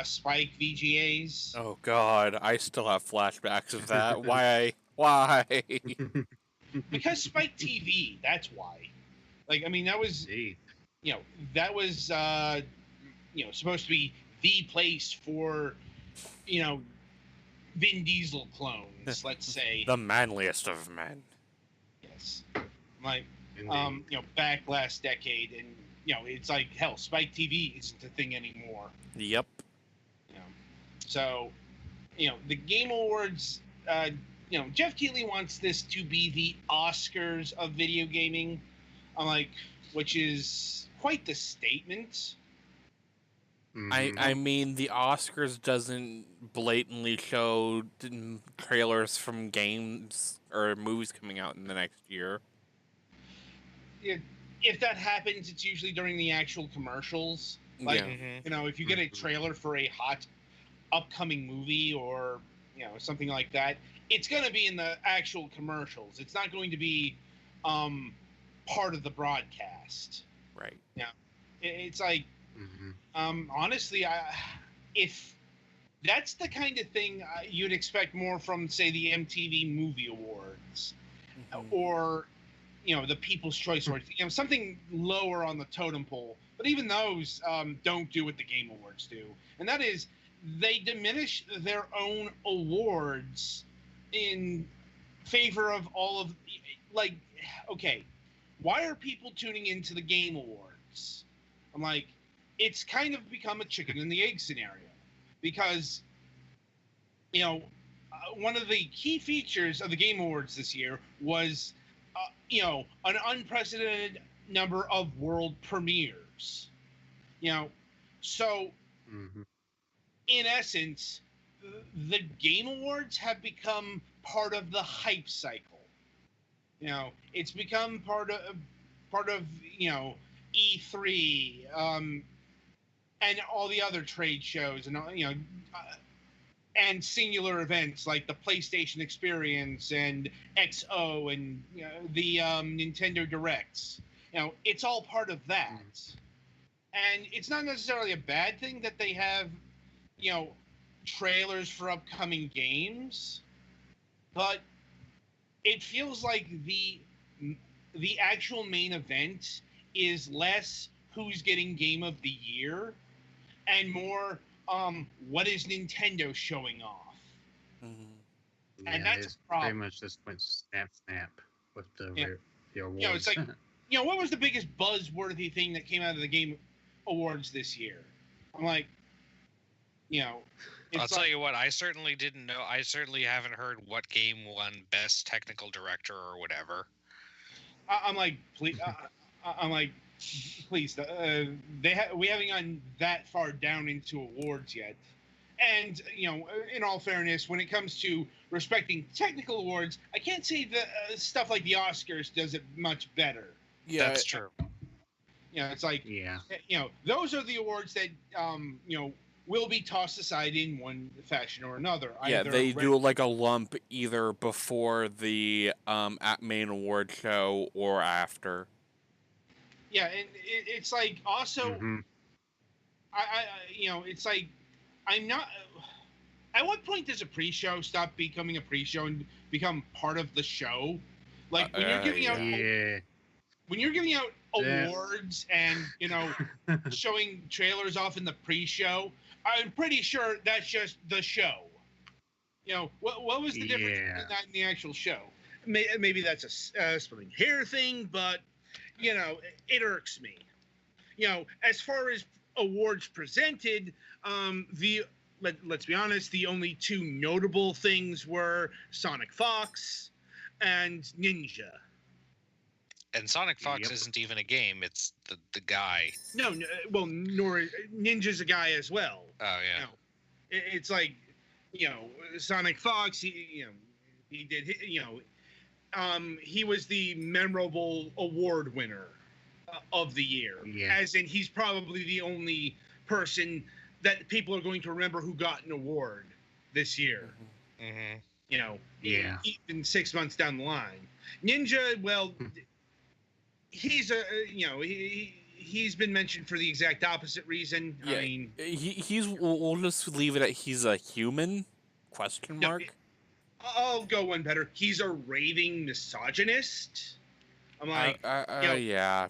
Spike VGAs. Oh God, I still have flashbacks of that. Why? Why? Because Spike TV, that's why. Like, I mean, that was, that was, supposed to be the place for, Vin Diesel clones, let's say. The manliest of men. Yes. Like, back last decade, and, it's like, hell, Spike TV isn't a thing anymore. Yep. So, the Game Awards, Jeff Keighley wants this to be the Oscars of video gaming, which is quite the statement. I mean, the Oscars doesn't blatantly show trailers from games or movies coming out in the next year. If that happens, it's usually during the actual commercials. Like, if you get a trailer for a hot upcoming movie or, something like that, it's going to be in the actual commercials. It's not going to be part of the broadcast. Right. Yeah. It's like, honestly, if that's the kind of thing you'd expect more from, say, the MTV Movie Awards, or the People's Choice Awards, something lower on the totem pole. But even those don't do what the Game Awards do, and that is they diminish their own awards in favor of all of, like, okay, why are people tuning into the Game Awards? I'm like, it's kind of become a chicken and the egg scenario, because one of the key features of the Game Awards this year was an unprecedented number of world premieres. So in essence, the Game Awards have become part of the hype cycle. It's become part of E3, and all the other trade shows, and and singular events like the PlayStation Experience and XO and the Nintendo Directs. It's all part of that. And it's not necessarily a bad thing that they have, trailers for upcoming games, but it feels like the actual main event is less who's getting Game of the Year and more what is Nintendo showing off. And that's a problem. Pretty much just went snap with the awards. It's like, what was the biggest buzzworthy thing that came out of the Game Awards this year? I'm like, I'll tell you what, I certainly didn't know. I certainly haven't heard what game won Best Technical Director or whatever. I'm like, please. Please. We haven't gone that far down into awards yet. And in all fairness, when it comes to respecting technical awards, I can't say that stuff like the Oscars does it much better. Yeah, that's true. It's like, those are the awards that will be tossed aside in one fashion or another. Yeah, they do like a lump either before the main award show or after. Yeah, and it's like also, it's like, I'm not. At what point does a pre-show stop becoming a pre-show and become part of the show? Like when you're giving out, when you're giving out awards and showing trailers off in the pre-show, I'm pretty sure that's just the show. What was the difference between that and the actual show? Maybe that's a splitting hair thing, but it irks me. As far as awards presented, let's be honest, the only two notable things were Sonic Fox and Ninja. And Sonic Fox isn't even a game; it's the guy. No, well, nor Ninja's a guy as well. Oh yeah. It's like, Sonic Fox. He did. He was the memorable award winner of the year. Yeah. As in, he's probably the only person that people are going to remember who got an award this year. Even 6 months down the line. Ninja, well, he's he's been mentioned for the exact opposite reason. Yeah, I mean, we'll just leave it at he's a human? Question mark. I'll go one better. He's a raving misogynist. I'm like, yeah.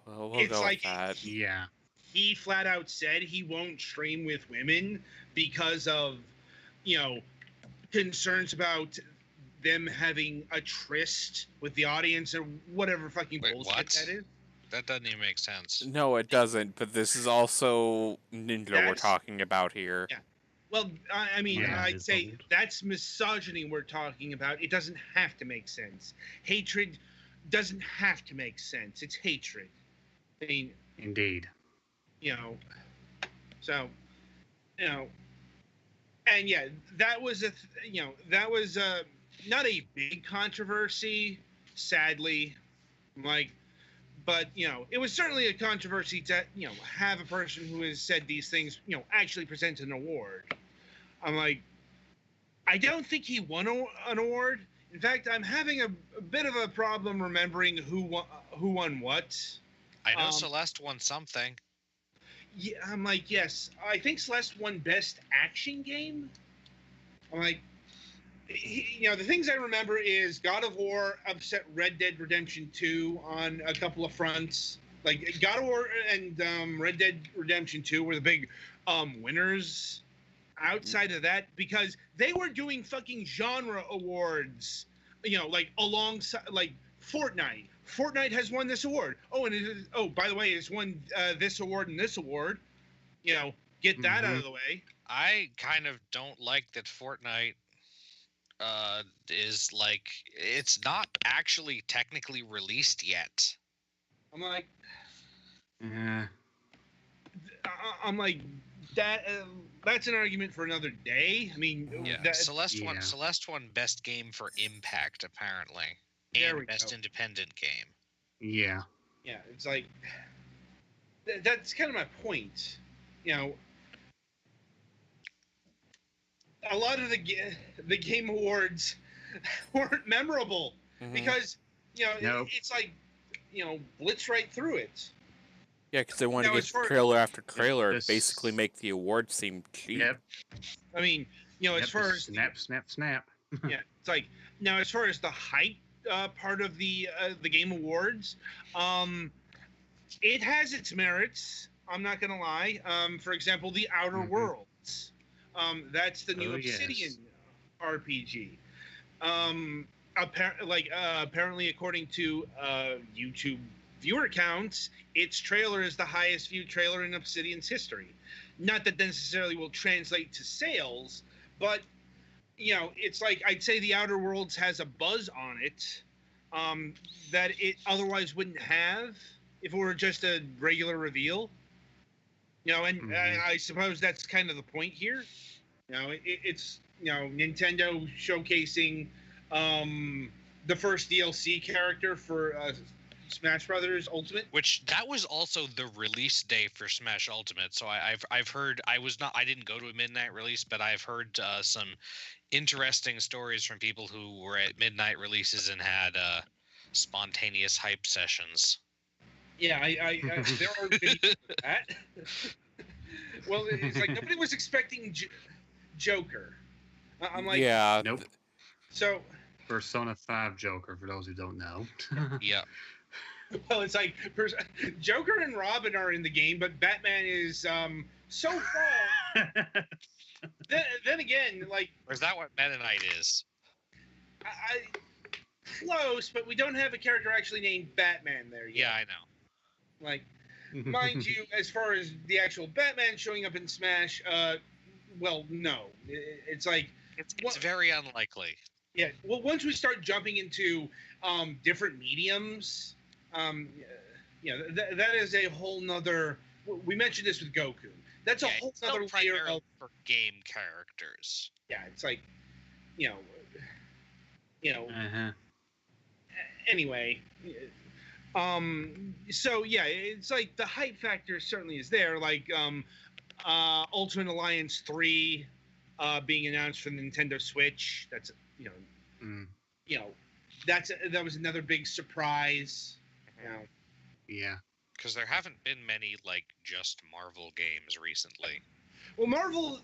We'll go with that. Yeah. He flat out said he won't stream with women because of, concerns about them having a tryst with the audience or whatever fucking bullshit that is. That doesn't even make sense. No, it doesn't. But this is also Ninja we're talking about here. Yeah. Well, I mean, I'd say that's misogyny we're talking about. It doesn't have to make sense. Hatred doesn't have to make sense. It's hatred. I mean, indeed. So, and yeah, that was not a big controversy, sadly, but it was certainly a controversy to have a person who has said these things actually present an award. I'm like, I don't think he won an award. In fact, I'm having a bit of a problem remembering who won what. I know Celeste won something. Yeah, I'm like, yes, I think Celeste won Best Action Game. I'm like, the things I remember is God of War upset Red Dead Redemption 2 on a couple of fronts. Like God of War and Red Dead Redemption 2 were the big winners. Outside of that, because they were doing fucking genre awards, like alongside, like Fortnite. Fortnite has won this award. Oh, and by the way, it's won this award and this award. Get that out of the way. I kind of don't like that Fortnite is like, it's not actually technically released yet. I'm like, Yeah. I'm like that. That's an argument for another day. I mean, Yeah, Celeste yeah. won best game for Impact apparently, There we and best go. independent game. Yeah. Yeah, it's like that's kind of my point. A lot of the game awards weren't memorable because Nope. it's like blitz right through it. Yeah, because they wanted Now, to as get far- trailer after trailer, this- basically make the awards seem cheap. Yep. I mean, as far as snap, snap. yeah, it's like now as far as the hype part of the game awards, it has its merits. I'm not gonna lie. For example, the Outer Worlds. That's the new Oh, yes. Obsidian RPG. Apparently, according to YouTube viewer counts, its trailer is the highest viewed trailer in Obsidian's history. Not that necessarily will translate to sales, but it's like I'd say the Outer Worlds has a buzz on it that it otherwise wouldn't have if it were just a regular reveal. And I suppose that's kind of the point here. It's Nintendo showcasing the first DLC character for Smash Brothers Ultimate. Which that was also the release day for Smash Ultimate. So I've heard, I didn't go to a midnight release, but I've heard some interesting stories from people who were at midnight releases and had spontaneous hype sessions. Yeah, I there are videos of that. Well, it's like nobody was expecting Joker. I'm like, yeah, Nope. So, Persona 5 Joker, for those who don't know. Yeah. well, it's like Joker and Robin are in the game, but Batman is so far. then again, like, Or is that what Meta Knight is? I close, but we don't have a character actually named Batman there yet. Yeah, I know. Like, mind you, as far as the actual Batman showing up in Smash, well, no. It's like It's very unlikely. yeah. Well, once we start jumping into different mediums, that is a whole nother. We mentioned this with Goku. That's a whole it's still nother layer primarily of. for game characters. Yeah, it's like, Uh-huh. Anyway. So yeah, it's like the hype factor certainly is there. Like Ultimate Alliance 3 being announced for the Nintendo Switch. That's that was another big surprise. Yeah. Because there haven't been many like just Marvel games recently. Well, Marvel.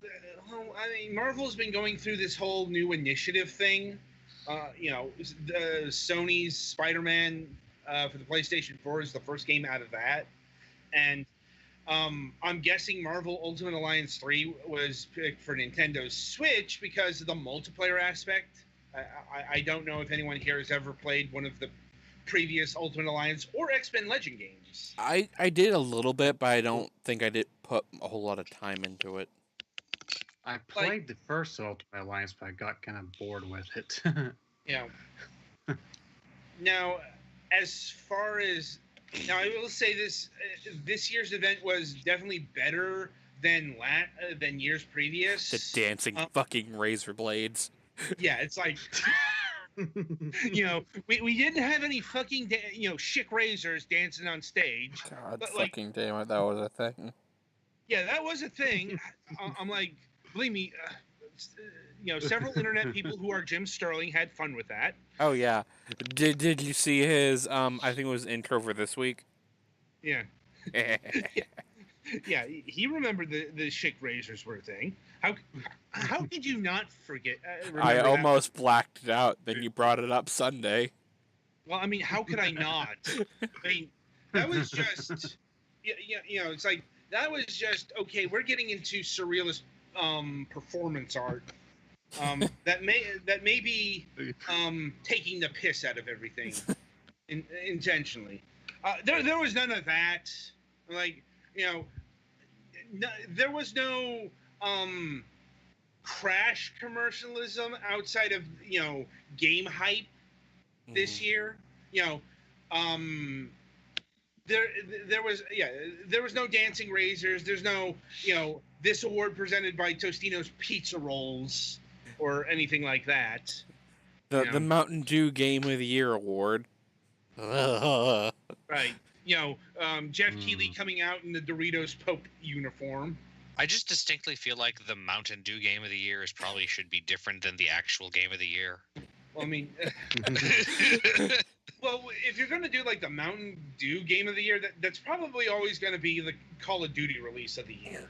Marvel's been going through this whole new initiative thing. The Sony's Spider-Man for the PlayStation 4 is the first game out of that, and I'm guessing Marvel Ultimate Alliance 3 was picked for Nintendo's Switch because of the multiplayer aspect. I don't know if anyone here has ever played one of the previous Ultimate Alliance or X-Men Legend games. I did a little bit, but I don't think I did put a whole lot of time into it. I played the first Ultimate Alliance, but I got kind of bored with it. Now, as far as I will say this year's event was definitely better than years previous. The dancing fucking razor blades. Yeah, it's like we didn't have any fucking chick razors dancing on stage. God But, fucking damn it, that was a thing. Yeah, that was a thing. I'm like, believe me, several internet people who are Jim Sterling had fun with that. Oh yeah, did you see his I think it was intro for this week? Yeah. Yeah, he remembered the Schick razors were a thing. How could you not forget? I Remember that? almost blacked it out. Then you brought it up Sunday. Well, I mean, how could I not? I mean, that was just, it's like that was just okay. We're getting into surrealist performance art. That may be taking the piss out of everything intentionally. There was none of that. Like, there was no crash commercialism outside of game hype this year. Um, there was no dancing razors. There's no this award presented by Tostino's Pizza Rolls or anything like that. The Mountain Dew Game of the Year award. Right. Jeff Keighley coming out in the Doritos Pope uniform. I just distinctly feel like the Mountain Dew Game of the Year probably should be different than the actual Game of the Year. Well, I mean, well, if you're going to do like the Mountain Dew Game of the Year, that's probably always going to be the Call of Duty release of the year.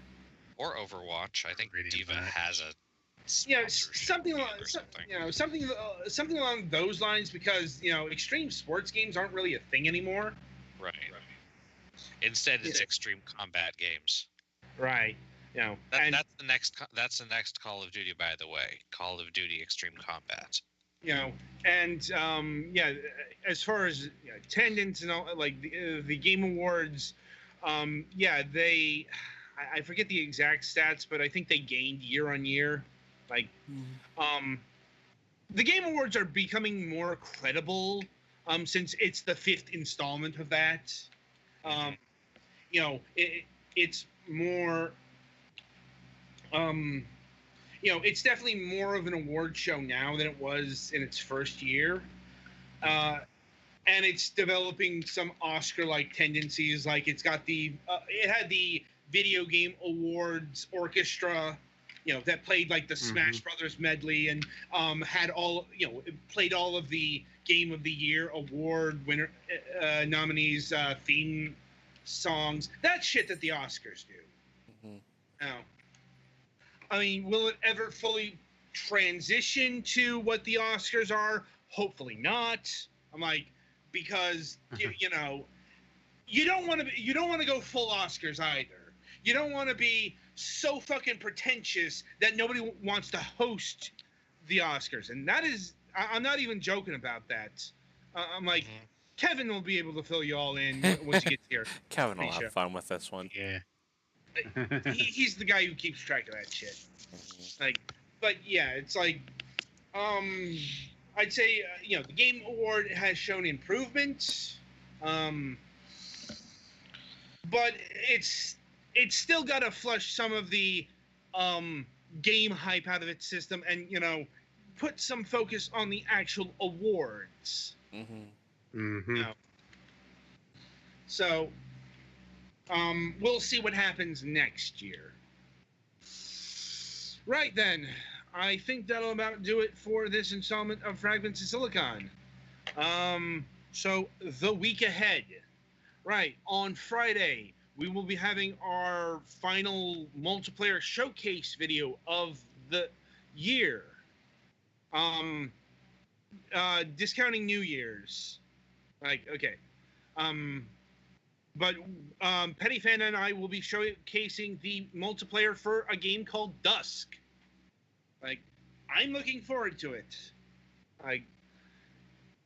Or Overwatch. I think Diva has a something along those lines, because extreme sports games aren't really a thing anymore. Right. Instead, it's extreme combat games. Right. That's the next Call of Duty, by the way. Call of Duty Extreme Combat. As far as attendance and all, like the Game Awards, I forget the exact stats, but I think they gained year on year. Like, the Game Awards are becoming more credible since it's the 5th installment of that. It's more. It's definitely more of an award show now than it was in its first year. And it's developing some Oscar-like tendencies. Like it had the Video Game Awards Orchestra, that played like the Smash Brothers medley and had played all of the Game of the Year award winner nominees theme songs. That shit that the Oscars do. Now, I mean, will it ever fully transition to what the Oscars are? Hopefully not. I'm like, because you don't want to go full Oscars either. You don't want to be so fucking pretentious that nobody wants to host the Oscars, and that is, I'm not even joking about that. I'm like, Kevin will be able to fill you all in once he gets here. Kevin will have fun with this one. Yeah. He's the guy who keeps track of that shit. Like, but yeah, it's like, I'd say the Game Award has shown improvement, but it's still got to flush some of the game hype out of its system, and put some focus on the actual awards. So we'll see what happens next year. Right then, I think that'll about do it for this installment of Fragments of Silicon. So the week ahead, right, on Friday, we will be having our final multiplayer showcase video of the year. Discounting New Year's. Like, okay. But Petty Fan and I will be showcasing the multiplayer for a game called Dusk. Like, I'm looking forward to it. Like,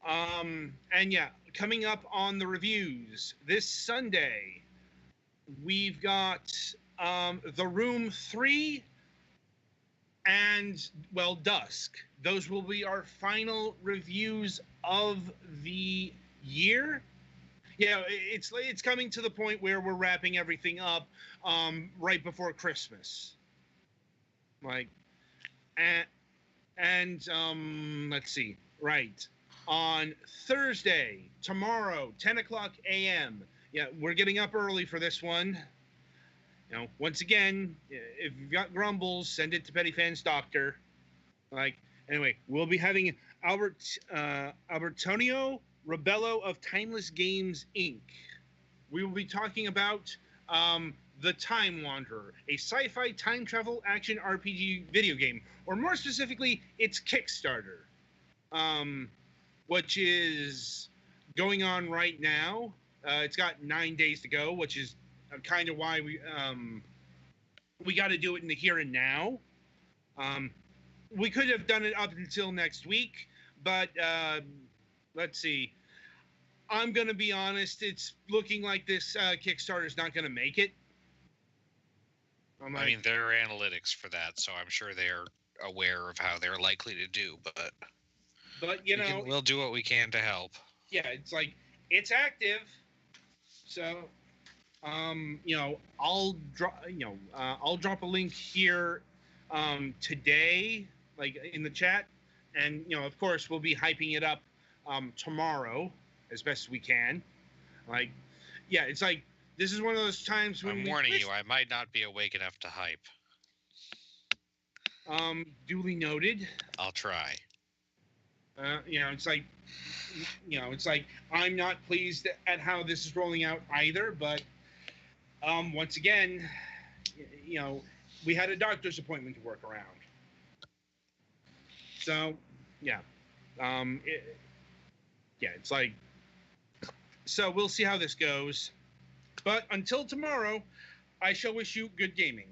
and yeah, coming up on the reviews this Sunday, we've got The Room 3 and, well, Dusk. Those will be our final reviews of the year. Yeah, it's coming to the point where we're wrapping everything up right before Christmas. Like, and let's see. Right. On Thursday, tomorrow, 10 o'clock a.m. Yeah, we're getting up early for this one. Once again, if you've got grumbles, send it to Petty Fans Doctor. Like, anyway, we'll be having Albertonio Rebello of Timeless Games, Inc. We will be talking about The Time Wanderer, a sci-fi time travel action RPG video game, or more specifically, its Kickstarter, which is going on right now. It's got 9 days to go, which is kind of why we got to do it in the here and now. We could have done it up until next week, but let's see. I'm going to be honest. It's looking like this Kickstarter is not going to make it. I mean, there are analytics for that, so I'm sure they're aware of how they're likely to do. But you know, we'll do what we can to help. Yeah, it's like it's active. So, you know, I'll drop a link here today, like in the chat, and you know, of course, we'll be hyping it up tomorrow as best as we can. Like, yeah, it's like this is one of those times when I'm warning you, I might not be awake enough to hype. Duly noted. I'll try. You know, it's like, you know, it's like I'm not pleased at how this is rolling out either. But once again, you know, we had a doctor's appointment to work around. So, yeah, it's like, so we'll see how this goes. But until tomorrow, I shall wish you good gaming.